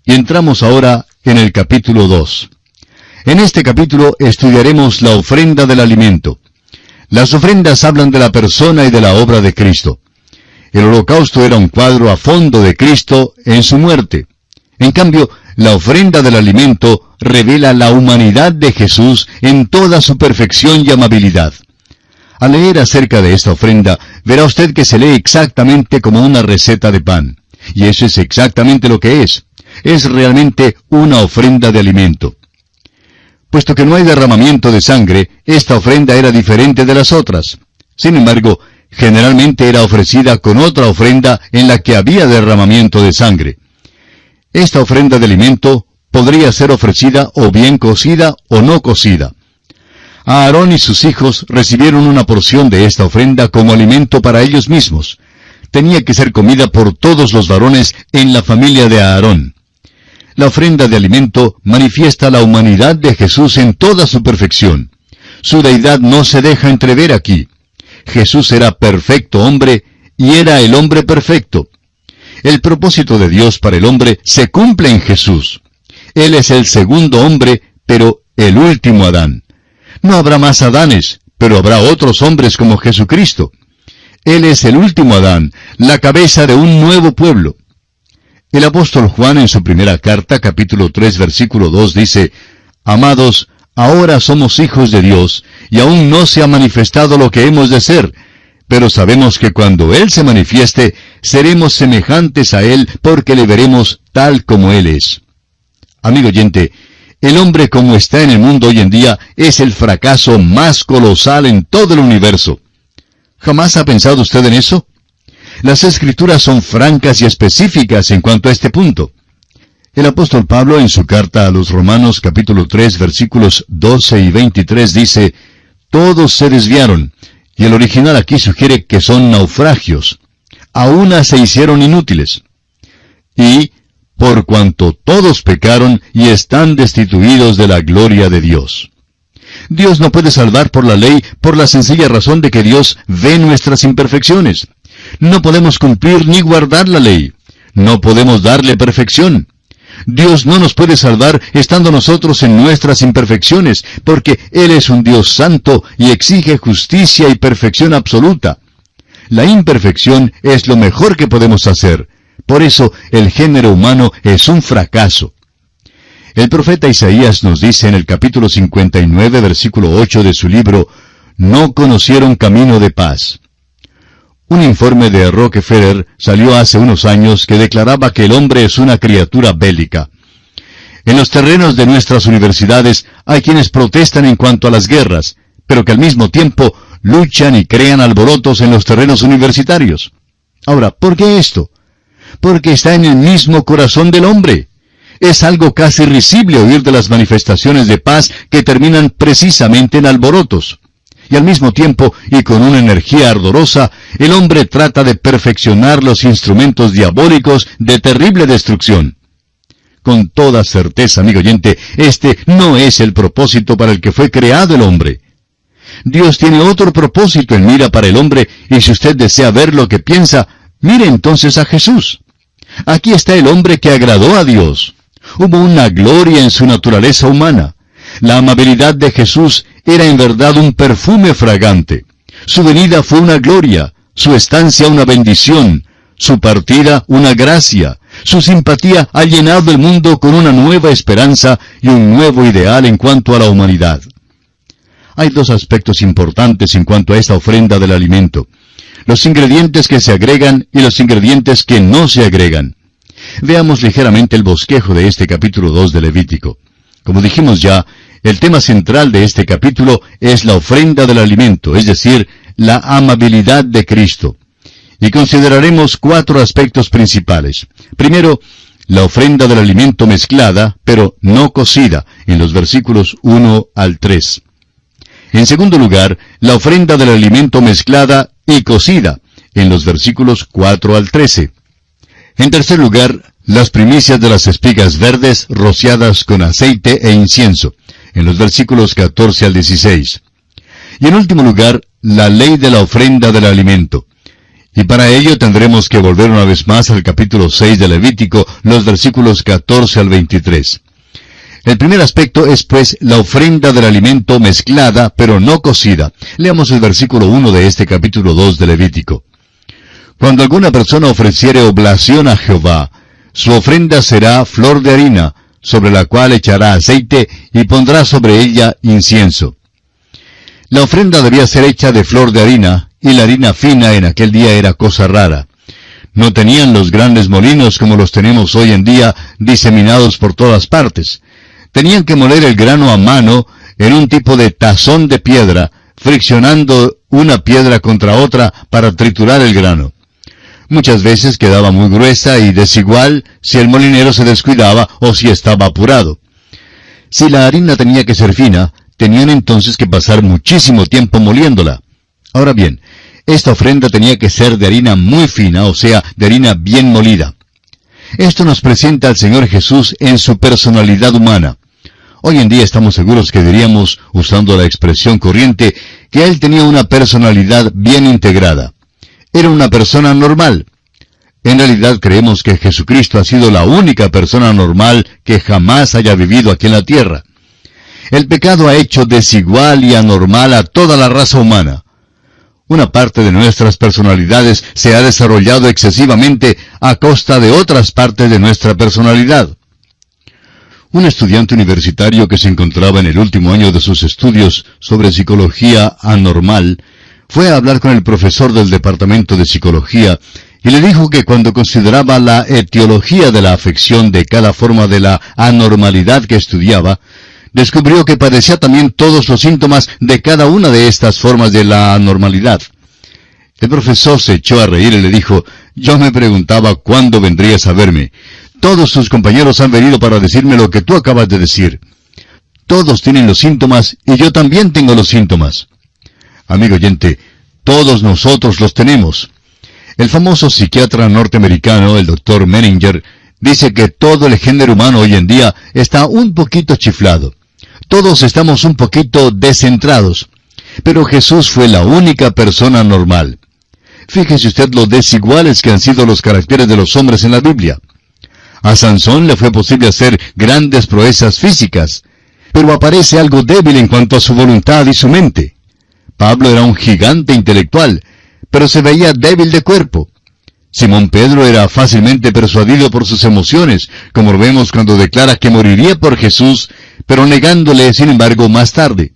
Y entramos ahora en el capítulo 2. En este capítulo estudiaremos la ofrenda del alimento. Las ofrendas hablan de la persona y de la obra de Cristo. El holocausto era un cuadro a fondo de Cristo en su muerte. En cambio, la ofrenda del alimento revela la humanidad de Jesús en toda su perfección y amabilidad. Al leer acerca de esta ofrenda, verá usted que se lee exactamente como una receta de pan. Y eso es exactamente lo que es. Es realmente una ofrenda de alimento. Puesto que no hay derramamiento de sangre, esta ofrenda era diferente de las otras. Sin embargo, generalmente era ofrecida con otra ofrenda en la que había derramamiento de sangre. Esta ofrenda de alimento podría ser ofrecida o bien cocida o no cocida. Aarón y sus hijos recibieron una porción de esta ofrenda como alimento para ellos mismos. Tenía que ser comida por todos los varones en la familia de Aarón. La ofrenda de alimento manifiesta la humanidad de Jesús en toda su perfección. Su deidad no se deja entrever aquí. Jesús era perfecto hombre y era el hombre perfecto. El propósito de Dios para el hombre se cumple en Jesús. Él es el segundo hombre, pero el último Adán. No habrá más Adanes, pero habrá otros hombres como Jesucristo. Él es el último Adán, la cabeza de un nuevo pueblo. El apóstol Juan en su primera carta, capítulo 3, versículo 2, dice: Amados, ahora somos hijos de Dios, y aún no se ha manifestado lo que hemos de ser, pero sabemos que cuando Él se manifieste, seremos semejantes a Él, porque le veremos tal como Él es. Amigo oyente, el hombre como está en el mundo hoy en día es el fracaso más colosal en todo el universo. ¿Jamás ha pensado usted en eso? Las Escrituras son francas y específicas en cuanto a este punto. El apóstol Pablo en su carta a los Romanos capítulo 3 versículos 12 y 23 dice: Todos se desviaron, y el original aquí sugiere que son naufragios. A una se hicieron inútiles. Y por cuanto todos pecaron y están destituidos de la gloria de Dios. Dios no puede salvar por la ley por la sencilla razón de que Dios ve nuestras imperfecciones. No podemos cumplir ni guardar la ley. No podemos darle perfección. Dios no nos puede salvar estando nosotros en nuestras imperfecciones, porque Él es un Dios santo y exige justicia y perfección absoluta. La imperfección es lo mejor que podemos hacer. Por eso el género humano es un fracaso. El profeta Isaías nos dice en el capítulo 59, versículo 8 de su libro: No conocieron camino de paz. Un informe de Rockefeller salió hace unos años que declaraba que el hombre es una criatura bélica. En los terrenos de nuestras universidades hay quienes protestan en cuanto a las guerras, pero que al mismo tiempo luchan y crean alborotos en los terrenos universitarios. Ahora, ¿por qué esto? Porque está en el mismo corazón del hombre. Es algo casi risible oír de las manifestaciones de paz que terminan precisamente en alborotos. Y al mismo tiempo, y con una energía ardorosa, el hombre trata de perfeccionar los instrumentos diabólicos de terrible destrucción. Con toda certeza, amigo oyente, este no es el propósito para el que fue creado el hombre. Dios tiene otro propósito en mira para el hombre, y si usted desea ver lo que piensa, mire entonces a Jesús. Aquí está el hombre que agradó a Dios. Hubo una gloria en su naturaleza humana. La amabilidad de Jesús era en verdad un perfume fragante. Su venida fue una gloria, su estancia una bendición, su partida una gracia. Su simpatía ha llenado el mundo con una nueva esperanza y un nuevo ideal en cuanto a la humanidad. Hay dos aspectos importantes en cuanto a esta ofrenda del alimento: los ingredientes que se agregan y los ingredientes que no se agregan. Veamos ligeramente el bosquejo de este capítulo 2 de Levítico. Como dijimos ya, el tema central de este capítulo es la ofrenda del alimento, es decir, la amabilidad de Cristo. Y consideraremos 4 aspectos principales. Primero, la ofrenda del alimento mezclada, pero no cocida, en los versículos 1 al 3. En segundo lugar, la ofrenda del alimento mezclada y cocida, en los versículos 4 al 13. En tercer lugar, las primicias de las espigas verdes rociadas con aceite e incienso, en los versículos 14 al 16. Y en último lugar, la ley de la ofrenda del alimento. Y para ello tendremos que volver una vez más al capítulo 6 de Levítico, los versículos 14 al 23. El primer aspecto es, pues, la ofrenda del alimento mezclada, pero no cocida. Leamos el versículo 1 de este capítulo 2 de Levítico. Cuando alguna persona ofreciere oblación a Jehová, su ofrenda será flor de harina, sobre la cual echará aceite y pondrá sobre ella incienso. La ofrenda debía ser hecha de flor de harina, y la harina fina en aquel día era cosa rara. No tenían los grandes molinos como los tenemos hoy en día, diseminados por todas partes. Tenían que moler el grano a mano en un tipo de tazón de piedra, friccionando una piedra contra otra para triturar el grano. Muchas veces quedaba muy gruesa y desigual si el molinero se descuidaba o si estaba apurado. Si la harina tenía que ser fina, tenían entonces que pasar muchísimo tiempo moliéndola. Ahora bien, esta ofrenda tenía que ser de harina muy fina, o sea, de harina bien molida. Esto nos presenta al Señor Jesús en su personalidad humana. Hoy en día estamos seguros que diríamos, usando la expresión corriente, que Él tenía una personalidad bien integrada. Era una persona normal. En realidad creemos que Jesucristo ha sido la única persona normal que jamás haya vivido aquí en la tierra. El pecado ha hecho desigual y anormal a toda la raza humana. Una parte de nuestras personalidades se ha desarrollado excesivamente a costa de otras partes de nuestra personalidad. Un estudiante universitario que se encontraba en el último año de sus estudios sobre psicología anormal fue a hablar con el profesor del departamento de psicología y le dijo que cuando consideraba la etiología de la afección de cada forma de la anormalidad que estudiaba, descubrió que padecía también todos los síntomas de cada una de estas formas de la anormalidad. El profesor se echó a reír y le dijo, «Yo me preguntaba cuándo vendrías a verme. Todos tus compañeros han venido para decirme lo que tú acabas de decir. Todos tienen los síntomas y yo también tengo los síntomas». Amigo oyente, todos nosotros los tenemos. El famoso psiquiatra norteamericano, el Dr. Menninger, dice que todo el género humano hoy en día está un poquito chiflado. Todos estamos un poquito descentrados. Pero Jesús fue la única persona normal. Fíjese usted lo desiguales que han sido los caracteres de los hombres en la Biblia. A Sansón le fue posible hacer grandes proezas físicas, pero aparece algo débil en cuanto a su voluntad y su mente. Pablo era un gigante intelectual, pero se veía débil de cuerpo. Simón Pedro era fácilmente persuadido por sus emociones, como lo vemos cuando declara que moriría por Jesús, pero negándole, sin embargo, más tarde.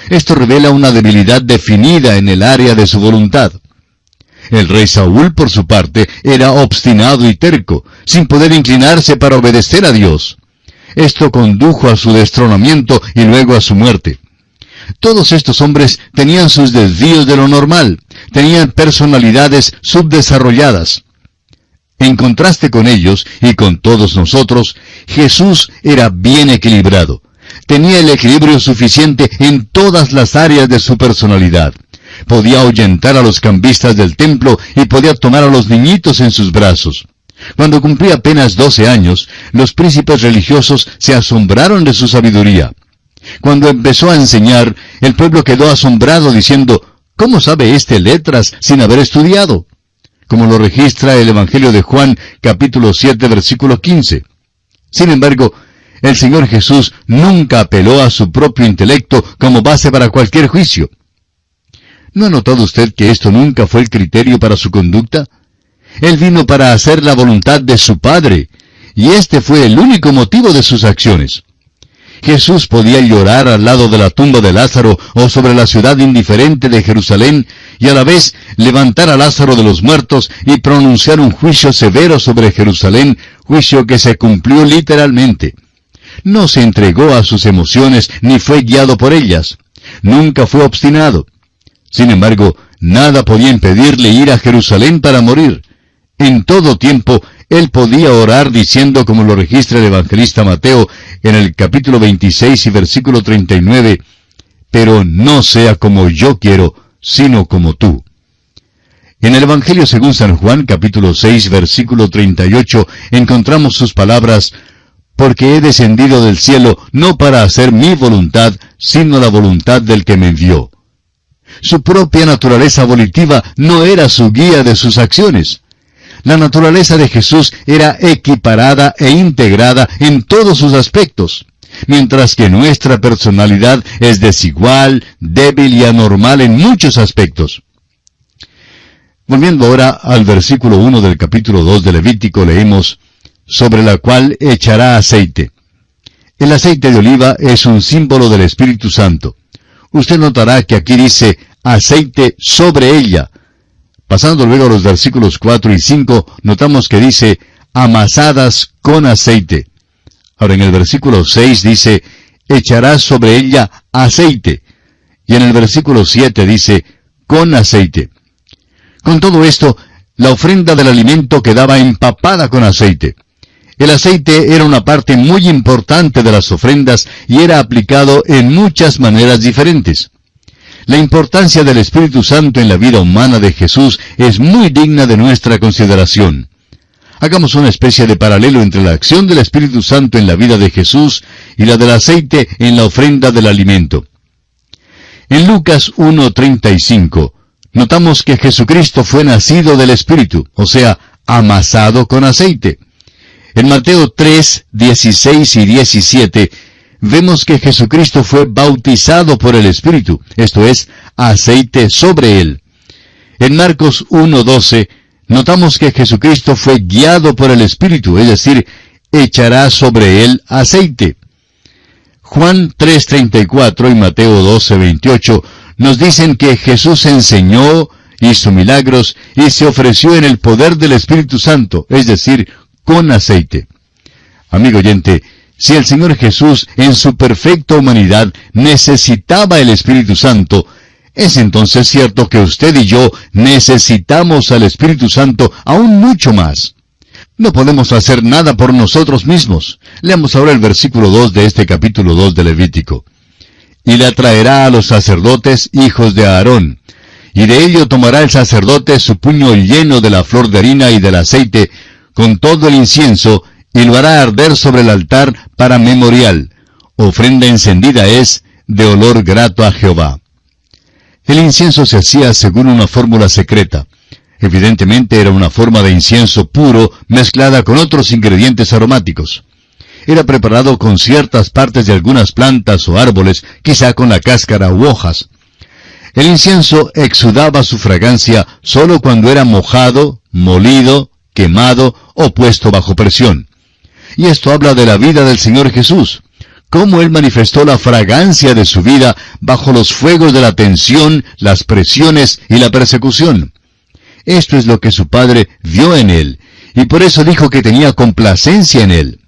Esto revela una debilidad definida en el área de su voluntad. El rey Saúl, por su parte, era obstinado y terco, sin poder inclinarse para obedecer a Dios. Esto condujo a su destronamiento y luego a su muerte. Todos estos hombres tenían sus desvíos de lo normal, tenían personalidades subdesarrolladas. En contraste con ellos y con todos nosotros, Jesús era bien equilibrado. Tenía el equilibrio suficiente en todas las áreas de su personalidad. Podía ahuyentar a los cambistas del templo y podía tomar a los niñitos en sus brazos. Cuando cumplía apenas 12 años, los príncipes religiosos se asombraron de su sabiduría. Cuando empezó a enseñar, el pueblo quedó asombrado diciendo, ¿cómo sabe éste letras sin haber estudiado? Como lo registra el Evangelio de Juan, capítulo 7, versículo 15. Sin embargo, el Señor Jesús nunca apeló a su propio intelecto como base para cualquier juicio. ¿No ha notado usted que esto nunca fue el criterio para su conducta? Él vino para hacer la voluntad de su Padre, y este fue el único motivo de sus acciones. Jesús podía llorar al lado de la tumba de Lázaro o sobre la ciudad indiferente de Jerusalén y a la vez levantar a Lázaro de los muertos y pronunciar un juicio severo sobre Jerusalén, juicio que se cumplió literalmente. No se entregó a sus emociones ni fue guiado por ellas. Nunca fue obstinado. Sin embargo, nada podía impedirle ir a Jerusalén para morir. En todo tiempo, él podía orar diciendo, como lo registra el evangelista Mateo en el capítulo 26 y versículo 39, «Pero no sea como yo quiero, sino como tú». En el Evangelio según San Juan, capítulo 6, versículo 38, encontramos sus palabras, «Porque he descendido del cielo no para hacer mi voluntad, sino la voluntad del que me envió». Su propia naturaleza volitiva no era su guía de sus acciones. La naturaleza de Jesús era equiparada e integrada en todos sus aspectos, mientras que nuestra personalidad es desigual, débil y anormal en muchos aspectos. Volviendo ahora al versículo 1 del capítulo 2 de Levítico, leemos, sobre la cual echará aceite. El aceite de oliva es un símbolo del Espíritu Santo. Usted notará que aquí dice, aceite sobre ella. Pasando luego a los versículos 4 y 5, notamos que dice, amasadas con aceite. Ahora en el versículo 6 dice, echarás sobre ella aceite. Y en el versículo 7 dice, con aceite. Con todo esto, la ofrenda del alimento quedaba empapada con aceite. El aceite era una parte muy importante de las ofrendas y era aplicado en muchas maneras diferentes. La importancia del Espíritu Santo en la vida humana de Jesús es muy digna de nuestra consideración. Hagamos una especie de paralelo entre la acción del Espíritu Santo en la vida de Jesús y la del aceite en la ofrenda del alimento. En Lucas 1:35, notamos que Jesucristo fue nacido del Espíritu, o sea, amasado con aceite. En Mateo 3:16 y 17, vemos que Jesucristo fue bautizado por el Espíritu, esto es, aceite sobre él. En Marcos 1:12, notamos que Jesucristo fue guiado por el Espíritu, es decir, echará sobre él aceite. Juan 3:34 y Mateo 12:28 nos dicen que Jesús enseñó, hizo milagros y se ofreció en el poder del Espíritu Santo, es decir, con aceite. Amigo oyente, si el Señor Jesús en su perfecta humanidad necesitaba el Espíritu Santo, es entonces cierto que usted y yo necesitamos al Espíritu Santo aún mucho más. No podemos hacer nada por nosotros mismos. Leamos ahora el versículo 2 de este capítulo 2 de Levítico. Y la traerá a los sacerdotes, hijos de Aarón. Y de ello tomará el sacerdote su puño lleno de la flor de harina y del aceite, con todo el incienso, y lo hará arder sobre el altar para memorial. Ofrenda encendida es, de olor grato a Jehová. El incienso se hacía según una fórmula secreta. Evidentemente era una forma de incienso puro mezclada con otros ingredientes aromáticos. Era preparado con ciertas partes de algunas plantas o árboles, quizá con la cáscara u hojas. El incienso exudaba su fragancia solo cuando era mojado, molido, quemado o puesto bajo presión. Y esto habla de la vida del Señor Jesús, cómo Él manifestó la fragancia de su vida bajo los fuegos de la tensión, las presiones y la persecución. Esto es lo que su Padre vio en Él, y por eso dijo que tenía complacencia en Él.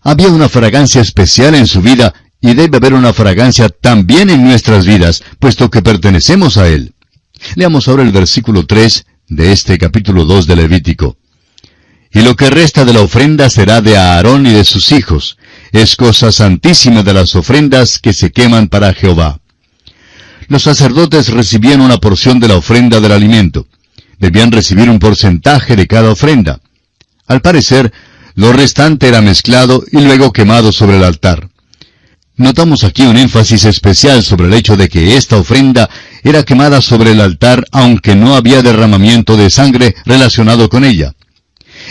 Había una fragancia especial en su vida, y debe haber una fragancia también en nuestras vidas, puesto que pertenecemos a Él. Leamos ahora el versículo 3 de este capítulo 2 de Levítico. Y lo que resta de la ofrenda será de Aarón y de sus hijos. Es cosa santísima de las ofrendas que se queman para Jehová. Los sacerdotes recibían una porción de la ofrenda del alimento. Debían recibir un porcentaje de cada ofrenda. Al parecer, lo restante era mezclado y luego quemado sobre el altar. Notamos aquí un énfasis especial sobre el hecho de que esta ofrenda era quemada sobre el altar aunque no había derramamiento de sangre relacionado con ella.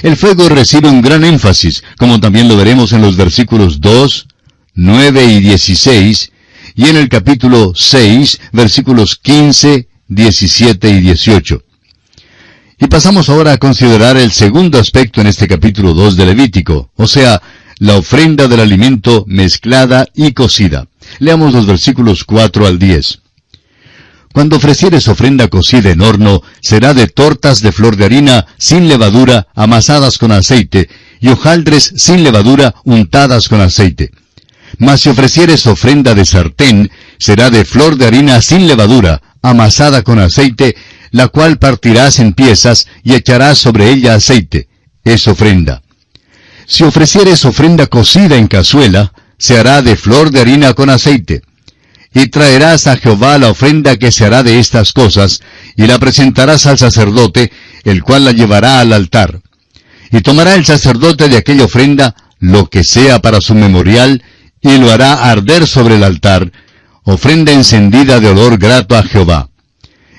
El fuego recibe un gran énfasis, como también lo veremos en los versículos 2, 9 y 16, y en el capítulo 6, versículos 15, 17 y 18. Y pasamos ahora a considerar el segundo aspecto en este capítulo 2 de Levítico, o sea, la ofrenda del alimento mezclada y cocida. Leamos los versículos 4 al 10. Cuando ofrecieres ofrenda cocida en horno, será de tortas de flor de harina sin levadura, amasadas con aceite, y hojaldres sin levadura, untadas con aceite. Mas si ofrecieres ofrenda de sartén, será de flor de harina sin levadura, amasada con aceite, la cual partirás en piezas y echarás sobre ella aceite. Es ofrenda. Si ofrecieres ofrenda cocida en cazuela, se hará de flor de harina con aceite. Y traerás a Jehová la ofrenda que se hará de estas cosas, y la presentarás al sacerdote, el cual la llevará al altar. Y tomará el sacerdote de aquella ofrenda lo que sea para su memorial, y lo hará arder sobre el altar, ofrenda encendida de olor grato a Jehová.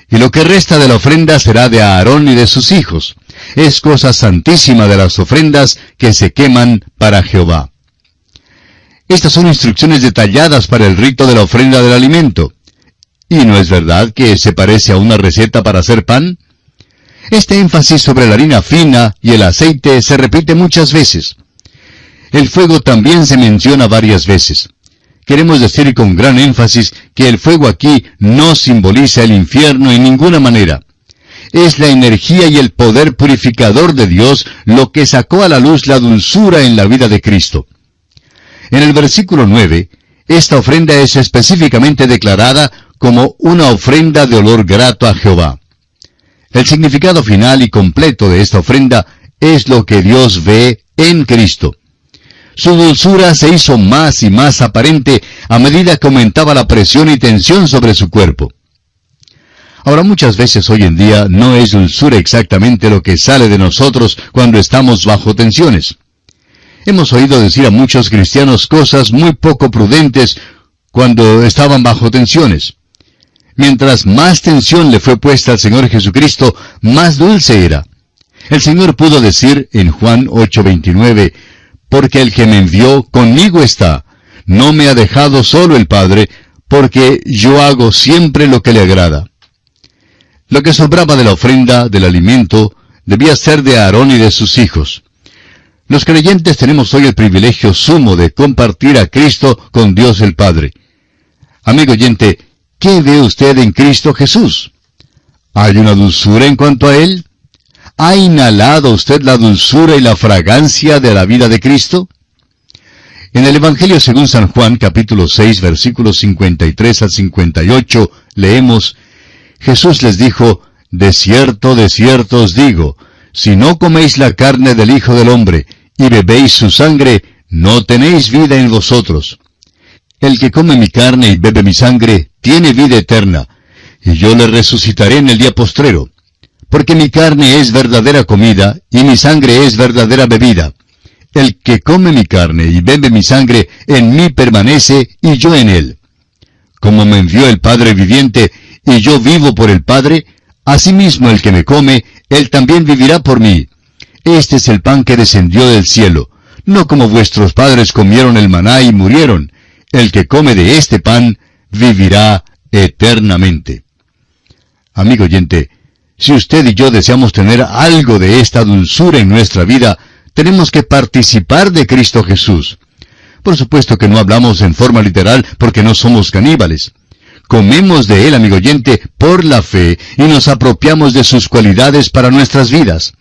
y lo que resta de la ofrenda será de Aarón y de sus hijos. Es cosa santísima de las ofrendas que se queman para Jehová. Estas son instrucciones detalladas para el rito de la ofrenda del alimento. ¿Y no es verdad que se parece a una receta para hacer pan? Este énfasis sobre la harina fina y el aceite se repite muchas veces. El fuego también se menciona varias veces. Queremos decir con gran énfasis que el fuego aquí no simboliza el infierno en ninguna manera. Es la energía y el poder purificador de Dios lo que sacó a la luz la dulzura en la vida de Cristo. En el versículo 9, esta ofrenda es específicamente declarada como una ofrenda de olor grato a Jehová. El significado final y completo de esta ofrenda es lo que Dios ve en Cristo. Su dulzura se hizo más y más aparente a medida que aumentaba la presión y tensión sobre su cuerpo. Ahora, muchas veces hoy en día no es dulzura exactamente lo que sale de nosotros cuando estamos bajo tensiones. Hemos oído decir a muchos cristianos cosas muy poco prudentes cuando estaban bajo tensiones. Mientras más tensión le fue puesta al Señor Jesucristo, más dulce era. El Señor pudo decir en Juan 8:29, «Porque el que me envió conmigo está, no me ha dejado solo el Padre, porque yo hago siempre lo que le agrada». Lo que sobraba de la ofrenda, del alimento, debía ser de Aarón y de sus hijos. Los creyentes tenemos hoy el privilegio sumo de compartir a Cristo con Dios el Padre. Amigo oyente, ¿qué ve usted en Cristo Jesús? ¿Hay una dulzura en cuanto a Él? ¿Ha inhalado usted la dulzura y la fragancia de la vida de Cristo? En el Evangelio según San Juan, capítulo 6, versículos 53 al 58, leemos, Jesús les dijo, de cierto os digo, si no coméis la carne del Hijo del Hombre y bebéis su sangre, no tenéis vida en vosotros. El que come mi carne y bebe mi sangre, tiene vida eterna, y yo le resucitaré en el día postrero. Porque mi carne es verdadera comida, y mi sangre es verdadera bebida. El que come mi carne y bebe mi sangre, en mí permanece, y yo en él. Como me envió el Padre viviente, y yo vivo por el Padre, asimismo el que me come, él también vivirá por mí. Este es el pan que descendió del cielo, no como vuestros padres comieron el maná y murieron. El que come de este pan, vivirá eternamente. Amigo oyente, si usted y yo deseamos tener algo de esta dulzura en nuestra vida, tenemos que participar de Cristo Jesús. Por supuesto que no hablamos en forma literal porque no somos caníbales. Comemos de Él, amigo oyente, por la fe y nos apropiamos de sus cualidades para nuestras vidas.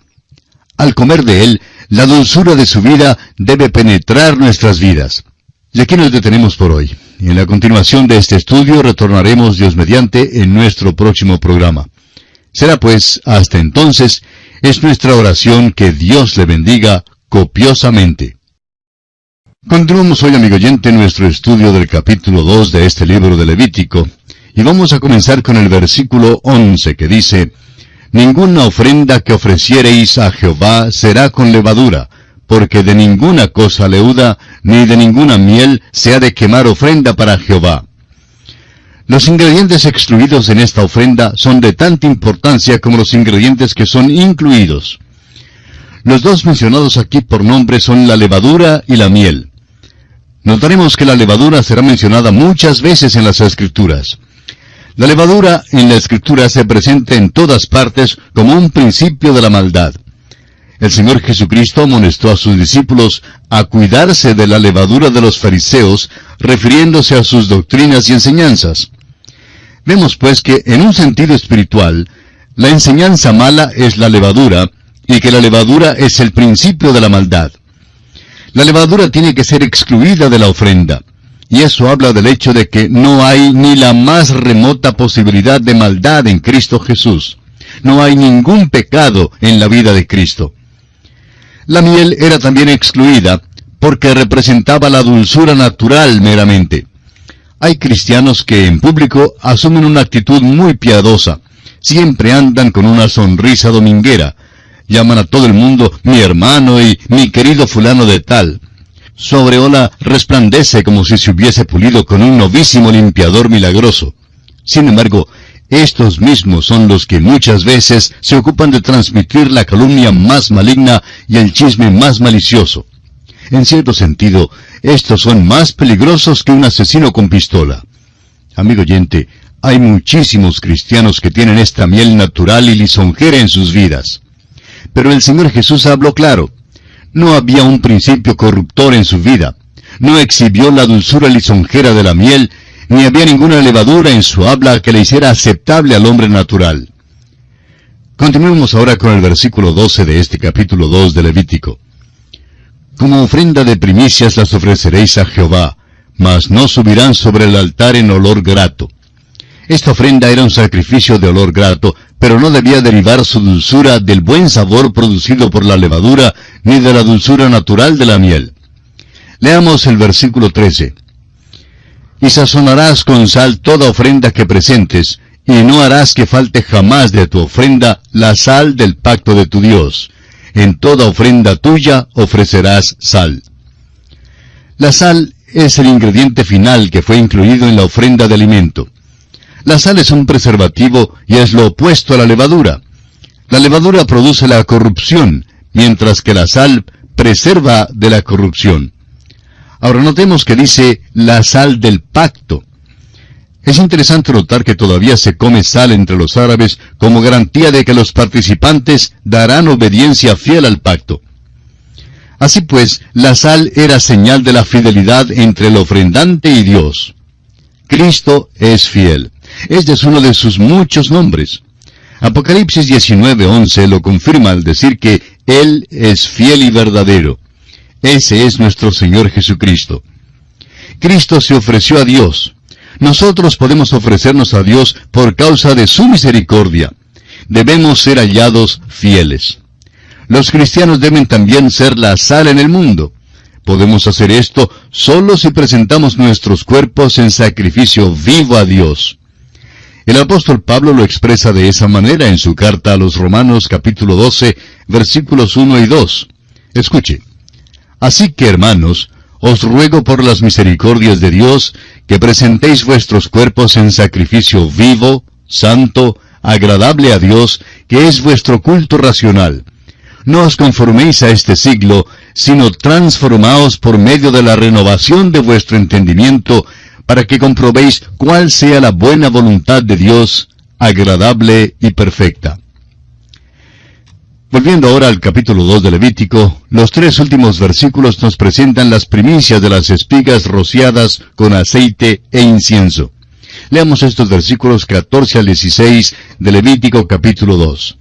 Al comer de Él, la dulzura de su vida debe penetrar nuestras vidas. Y aquí nos detenemos por hoy. Y en la continuación de este estudio retornaremos, Dios mediante, en nuestro próximo programa. Será pues, hasta entonces, es nuestra oración que Dios le bendiga copiosamente. Continuamos hoy, amigo oyente, nuestro estudio del capítulo 2 de este libro de Levítico, y vamos a comenzar con el versículo 11, que dice, Ninguna ofrenda que ofreciereis a Jehová será con levadura, porque de ninguna cosa leuda, ni de ninguna miel se ha de quemar ofrenda para Jehová. Los ingredientes excluidos en esta ofrenda son de tanta importancia como los ingredientes que son incluidos. Los dos mencionados aquí por nombre son la levadura y la miel. Notaremos que la levadura será mencionada muchas veces en las Escrituras. La levadura en la Escritura se presenta en todas partes como un principio de la maldad. El Señor Jesucristo amonestó a sus discípulos a cuidarse de la levadura de los fariseos, refiriéndose a sus doctrinas y enseñanzas. Vemos pues que, en un sentido espiritual, la enseñanza mala es la levadura, y que la levadura es el principio de la maldad. La levadura tiene que ser excluida de la ofrenda, y eso habla del hecho de que no hay ni la más remota posibilidad de maldad en Cristo Jesús. No hay ningún pecado en la vida de Cristo. La miel era también excluida porque representaba la dulzura natural meramente. Hay cristianos que en público asumen una actitud muy piadosa. Siempre andan con una sonrisa dominguera. Llaman a todo el mundo mi hermano y mi querido fulano de tal. Su aureola resplandece como si se hubiese pulido con un novísimo limpiador milagroso. Sin embargo, Estos mismos son los que muchas veces se ocupan de transmitir la calumnia más maligna y el chisme más malicioso. En cierto sentido, estos son más peligrosos que un asesino con pistola. Amigo oyente, hay muchísimos cristianos que tienen esta miel natural y lisonjera en sus vidas. Pero el Señor Jesús habló claro. No había un principio corruptor en su vida. No exhibió la dulzura lisonjera de la miel, ni había ninguna levadura en su habla que le hiciera aceptable al hombre natural. Continuemos ahora con el versículo 12 de este capítulo 2 de Levítico. Como ofrenda de primicias las ofreceréis a Jehová, mas no subirán sobre el altar en olor grato. Esta ofrenda era un sacrificio de olor grato, pero no debía derivar su dulzura del buen sabor producido por la levadura, ni de la dulzura natural de la miel. Leamos el versículo 13. Y sazonarás con sal toda ofrenda que presentes, y no harás que falte jamás de tu ofrenda la sal del pacto de tu Dios. En toda ofrenda tuya ofrecerás sal. La sal es el ingrediente final que fue incluido en la ofrenda de alimento. La sal es un preservativo y es lo opuesto a la levadura. La levadura produce la corrupción, mientras que la sal preserva de la corrupción. Ahora notemos que dice la sal del pacto. Es interesante notar que todavía se come sal entre los árabes como garantía de que los participantes darán obediencia fiel al pacto. Así pues, la sal era señal de la fidelidad entre el ofrendante y Dios. Cristo es fiel. Este es uno de sus muchos nombres. Apocalipsis 19:11 lo confirma al decir que Él es fiel y verdadero. Ese es nuestro Señor Jesucristo. Cristo se ofreció a Dios. Nosotros podemos ofrecernos a Dios por causa de su misericordia. Debemos ser hallados fieles. Los cristianos deben también ser la sal en el mundo. Podemos hacer esto solo si presentamos nuestros cuerpos en sacrificio vivo a Dios. El apóstol Pablo lo expresa de esa manera en su carta a los Romanos capítulo 12, versículos 1 y 2. Escuche. Así que, hermanos, os ruego por las misericordias de Dios que presentéis vuestros cuerpos en sacrificio vivo, santo, agradable a Dios, que es vuestro culto racional. No os conforméis a este siglo, sino transformaos por medio de la renovación de vuestro entendimiento, para que comprobéis cuál sea la buena voluntad de Dios, agradable y perfecta. Volviendo ahora al capítulo 2 de Levítico, los 3 últimos versículos nos presentan las primicias de las espigas rociadas con aceite e incienso. Leamos estos versículos 14 al 16 de Levítico capítulo 2.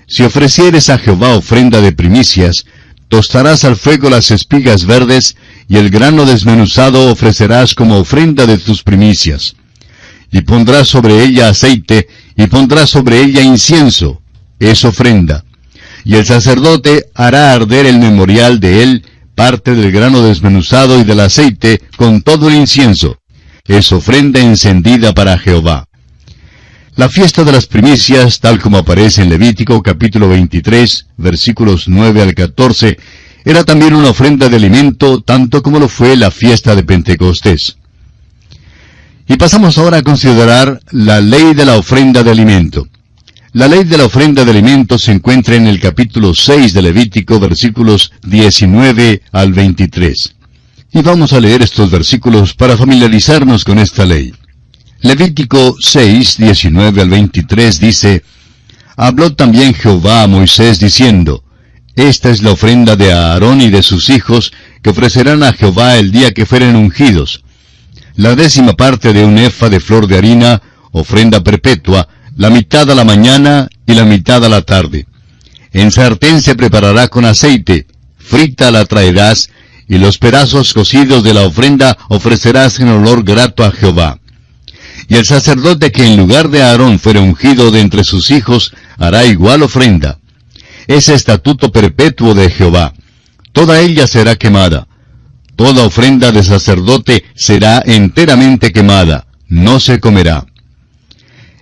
Si ofrecieres a Jehová ofrenda de primicias, tostarás al fuego las espigas verdes, y el grano desmenuzado ofrecerás como ofrenda de tus primicias. Y pondrás sobre ella aceite, y pondrás sobre ella incienso, es ofrenda. Y el sacerdote hará arder el memorial de él, parte del grano desmenuzado y del aceite, con todo el incienso. Es ofrenda encendida para Jehová. La fiesta de las primicias, tal como aparece en Levítico capítulo 23, versículos 9 al 14, era también una ofrenda de alimento, tanto como lo fue la fiesta de Pentecostés. Y pasamos ahora a considerar la ley de la ofrenda de alimento. La ley de la ofrenda de alimento se encuentra en el capítulo 6 de Levítico, versículos 19 al 23. Y vamos a leer estos versículos para familiarizarnos con esta ley. Levítico 6, 19 al 23 dice: Habló también Jehová a Moisés diciendo: Esta es la ofrenda de Aarón y de sus hijos, que ofrecerán a Jehová el día que fueren ungidos. La 10ª parte de un efa de flor de harina, ofrenda perpetua, la mitad a la mañana y la mitad a la tarde. En sartén se preparará con aceite, frita la traerás, y los pedazos cocidos de la ofrenda ofrecerás en olor grato a Jehová. Y el sacerdote que en lugar de Aarón fuere ungido de entre sus hijos, hará igual ofrenda. Es estatuto perpetuo de Jehová. Toda ella será quemada. Toda ofrenda de sacerdote será enteramente quemada, no se comerá.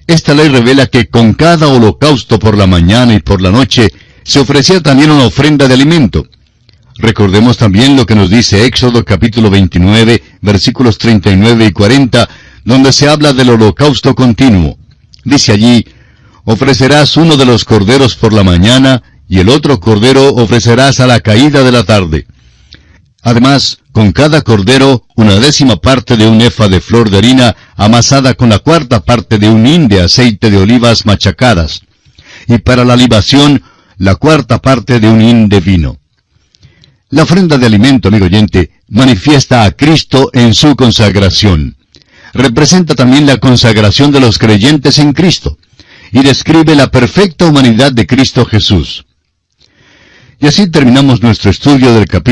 Esta ley revela que con cada holocausto por la mañana y por la noche, se ofrecía también una ofrenda de alimento. Recordemos también lo que nos dice Éxodo capítulo 29, versículos 39 y 40, donde se habla del holocausto continuo. Dice allí, ofrecerás uno de los corderos por la mañana, y el otro cordero ofrecerás a la caída de la tarde. Además, con cada cordero, 1/10 parte de un efa de flor de harina amasada con la 1/4 parte de un hin de aceite de olivas machacadas. Y para la libación, la 1/4 parte de un hin de vino. La ofrenda de alimento, amigo oyente, manifiesta a Cristo en su consagración. Representa también la consagración de los creyentes en Cristo, y describe la perfecta humanidad de Cristo Jesús. Y así terminamos nuestro estudio del capítulo